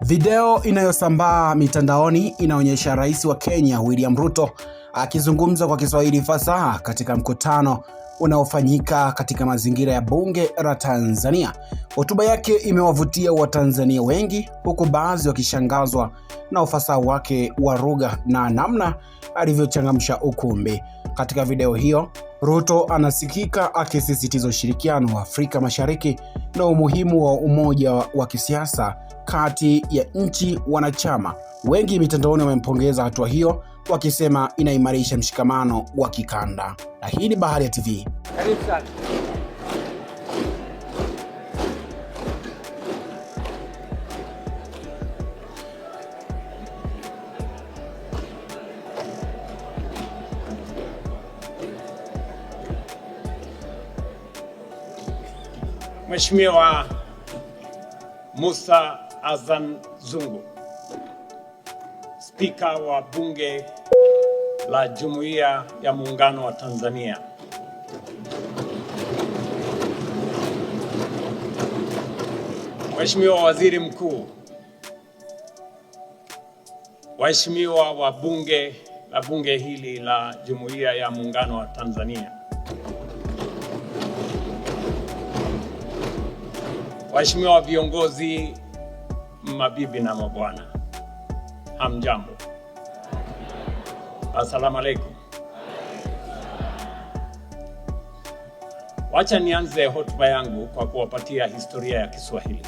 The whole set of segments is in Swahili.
Video inayosambaa mitandaoni inaonyesha Rais wa Kenya William Ruto akizungumza kwa Kiswahili fasaha katika mkutano unaofanyika katika mazingira ya bunge la Tanzania. Hotuba yake imewavutia Watanzania wengi, huku baadhi wakishangazwa na ufasaha wake wa lugha na namna alivyochangamsha ukumbi. Katika video hiyo, Ruto anasikika akisisitiza ushirikiano wa Afrika Mashariki na umuhimu wa umoja wa kisiasa kati ya nchi wanachama. Wengi mitandaoni wamempongeza hatua hiyo, wakisema inaimarisha mshikamano wa kikanda. Na hii ni Baharia TV. Karibu sana. Mheshimiwa Musa Azan Zungu, Spika wa Bunge la Jumuiya ya Muungano wa Tanzania. Mheshimiwa Waziri Mkuu, waheshimiwa wa bunge hili la Jumuiya ya Muungano wa Tanzania, waheshimiwa viongozi, mabibi na mabwana, hamjambo. Asalamu alaykum. Wacha nianze hotuba yangu kwa kuwapatia historia ya Kiswahili.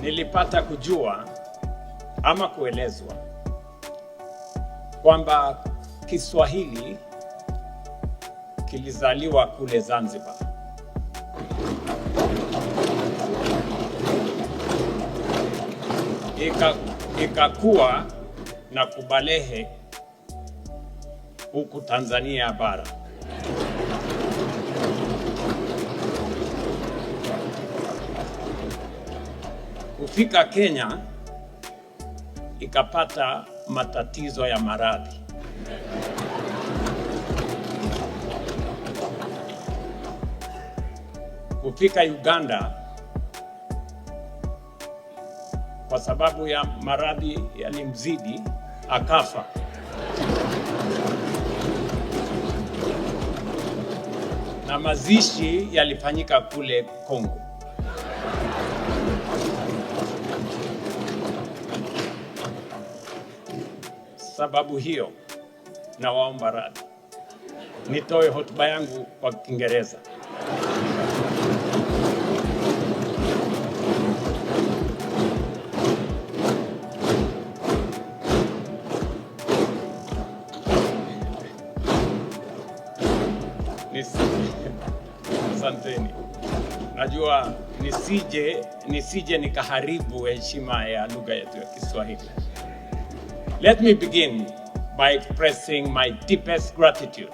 Nilipata kujua ama kuelezwa kwamba Kiswahili kilizaliwa kule Zanzibar. Ikakuwa na kubalehe huku Tanzania bara. Kufika Kenya ikapata matatizo ya maradhi. Kufika Uganda, kwa sababu ya maradhi yalimzidi, akafa. Na mazishi yalifanyika kule Kongo. Sababu hiyo, nawaomba radhi nitoe hotuba yangu kwa Kiingereza. Asanteni. Najua nisije nikaharibu heshima ya lugha yetu ya Kiswahili. Let me begin by expressing my deepest gratitude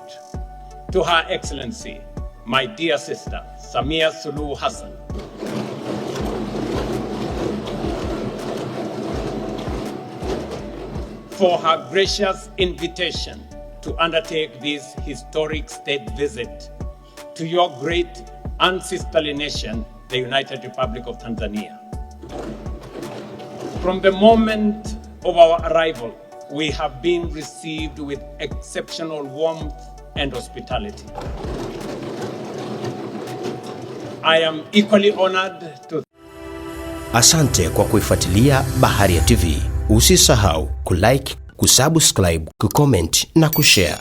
to Her Excellency, my dear sister, Samia Suluhu Hassan, for her gracious invitation to undertake this historic state visit to your great and sisterly nation, the United Republic of Tanzania. From the moment of our arrival, we have been received with exceptional warmth and hospitality. I am equally honored to... Asante kwa kuifuatilia Baharia TV. Usisahau kulike, kusubscribe, kucomment na kushare.